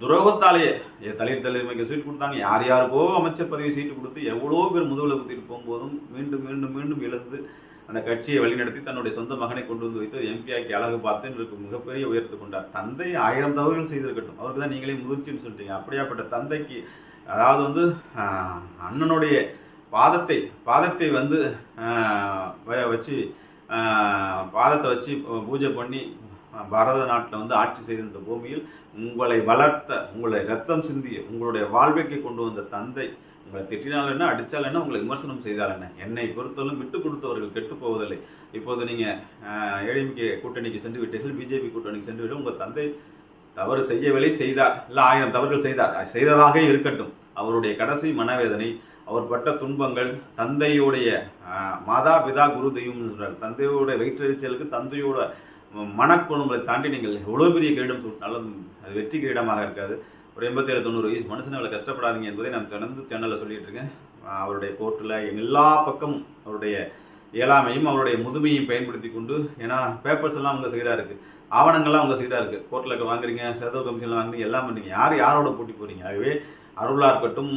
துரோகத்தாலேயே தளிர் தலைமைக்கு சீட்டு கொடுத்தாங்க. யார் யாருக்கோ அமைச்சர் பதவி சீட்டு கொடுத்து எவ்வளோ பேர் முதுகில் குத்திட்டு போகும்போதும் மீண்டும் மீண்டும் மீண்டும் இழந்து அந்த கட்சியை வழிநடத்தி தன்னுடைய சொந்த மகனை கொண்டு வந்து வைத்து எம்பியாக்கி அழகு பார்த்து இவருக்கு மிகப்பெரிய உயர்த்து கொண்டார். தந்தை 1000 தவறுகள் செய்திருக்கட்டும், அவருக்கு தான் நீங்களே முதிர்ச்சின்னு சொல்லிட்டீங்க. அப்படியாப்பட்ட தந்தைக்கு அதாவது வந்து அண்ணனுடைய பாதத்தை வந்து வச்சு பாதத்தை வச்சு பூஜை பண்ணி பாரத நாட்டில் வந்து ஆட்சி செய்த இந்த பூமியில் உங்களை வளர்த்த, உங்களை ரத்தம் சிந்திய, உங்களுடைய வாழ்வைக்கு கொண்டு வந்த தந்தை உங்களை திட்டினால் என்ன, அடித்தால் என்ன, உங்களை விமர்சனம் செய்தால் என்ன, என்னை பொறுத்தவரைக்கும் விட்டு கொடுத்தவர்கள் கெட்டு போவதில்லை. இப்போது நீங்கள் ஏடிஎம்கே கூட்டணிக்கு சென்று விட்டீர்கள், பிஜேபி கூட்டணிக்கு சென்று விட்டு உங்கள் தந்தை தவறு செய்யவில்லை, செய்தார், இல்லை 1000 தவறுகள் செய்ததாக இருக்கட்டும். அவருடைய கடைசி மனவேதனை, அவர் பட்ட துன்பங்கள், தந்தையுடைய மாதா பிதா குரு தெய்வம் சொல்கிறார், தந்தையோட வயிற்றெரிச்சலுக்கு தந்தையோட மனக்குணங்களை தாண்டி நீங்கள் எவ்வளோ பெரிய கிரீடம் சூட்டினாலும் அது வெற்றி கிரீடமாக இருக்காது. ஒரு 87-90 வயசு மனுஷனை கஷ்டப்படாதீங்க என்பதை நான் தொடர்ந்து சேனலில் சொல்லிட்டு இருக்கேன். அவருடைய கோர்ட்டில் எல்லா பக்கமும் அவருடைய இயலாமையும் அவருடைய முதுமையும் பயன்படுத்தி கொண்டு, ஏன்னா பேப்பர்ஸ் எல்லாம் உங்கள் சைடாக இருக்குது, ஆவணங்கள்லாம் உங்கள் சைடாக இருக்குது, கோர்ட்டில் வாங்குறீங்க, செலவு கமிஷனில் வாங்குறீங்க, எல்லாம் பண்ணுறீங்க. யாரோட போட்டி போகிறீங்க? ஆகவே அருளாக இருக்கட்டும்,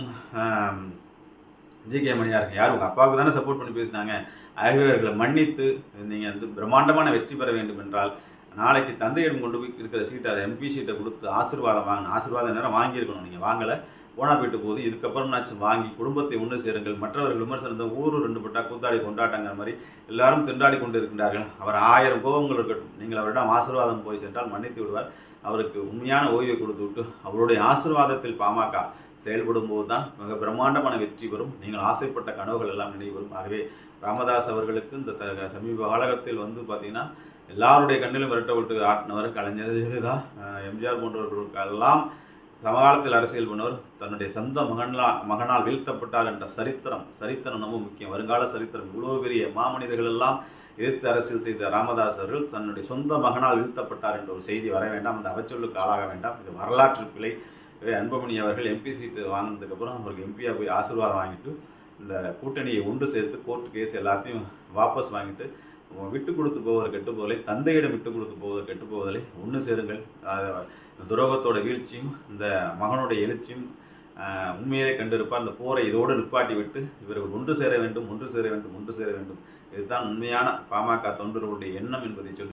ஜிகே மணியாக இருக்கு, யார் உங்கள் அப்பாவுக்கு தானே சப்போர்ட் பண்ணி பேசினாங்க. ஆகியோர்களை மன்னித்து நீங்கள் வந்து பிரம்மாண்டமான வெற்றி பெற வேண்டும் என்றால் நாளைக்கு தந்தையிடம் கொண்டு போய் இருக்கிற சீட்டை, அதை எம்பி சீட்டை கொடுத்து ஆசீர்வாதம் வாங்கணும். ஆசீர்வாதம் நேரம் வாங்கியிருக்கணும். நீங்கள் வாங்கலை, போனா போயிட்டு போகுது. இதுக்கப்புறம்னாச்சும் வாங்கி குடும்பத்தை ஒன்று சேருங்கள். மற்றவர்கள் விமர்சனத்தை ஊரு 2 பட்டா கூத்தாடி கொண்டாட்டங்கிற மாதிரி எல்லாரும் திண்டாடி கொண்டு இருக்கின்றார்கள். அவர் 1000 கோபங்கள் இருக்கட்டும், நீங்கள் அவரிடம் ஆசீர்வாதம் போய் சென்றால் மன்னித்து விடுவார். அவருக்கு உண்மையான ஓய்வை கொடுத்து விட்டு அவருடைய ஆசீர்வாதத்தில் பாமக செயல்படும் போது தான் மிக பிரம்மாண்டமான வெற்றி பெறும். நீங்கள் ஆசைப்பட்ட கனவுகள் எல்லாம் நினைவரும். ஆகவே ராமதாஸ் அவர்களுக்கு இந்த சமீப காலகட்டத்தில் வந்து பார்த்தீங்கன்னா எல்லாருடைய கண்ணிலும் விரட்ட விட்டு ஆட்டினவர் கலைஞர் ஜெயலலிதா, எம்ஜிஆர் போன்றவர்களுக்கெல்லாம் சமகாலத்தில் அரசியல் பண்ணவர். தன்னுடைய சொந்த மகனால் வீழ்த்தப்பட்டார் என்ற சரித்திரம் ரொம்ப முக்கியம். வருங்கால சரித்திரம். இவ்வளோ பெரிய மாமனிதர்கள் எல்லாம் எதிர்த்து அரசியல் செய்த ராமதாஸ் அவர்கள் தன்னுடைய சொந்த மகனால் வீழ்த்தப்பட்டார் என்ற ஒரு செய்தி வர வேண்டாம். அந்த அவச்சொல்லுக்கு ஆளாக வேண்டாம். இது வரலாற்று பிழை. அன்புமணி அவர்கள் எம்பி சீட்டு வாங்கினதுக்கப்புறம் அவருக்கு எம்பியாக போய் ஆசீர்வாதம் வாங்கிட்டு இந்த கூட்டணியை ஒன்று சேர்த்து கோர்ட்டு கேஸ் எல்லாத்தையும் வாபஸ் வாங்கிட்டு விட்டு கொடுத்து போவதை கெட்டு போவதில்லை, தந்தையிடம் விட்டு கொடுத்து போவதை கெட்டு போவதில்லை. ஒன்று சேருங்கள். துரோகத்தோட வீழ்ச்சியும் இந்த மகனுடைய எழுச்சியும் உண்மையிலே கண்டிருப்பார். அந்த போரை இதோடு நிப்பாட்டி விட்டு இவர்கள் ஒன்று சேர வேண்டும். இதுதான் உண்மையான பாமக தொண்டர்களுடைய எண்ணம் என்பதை சொல்லி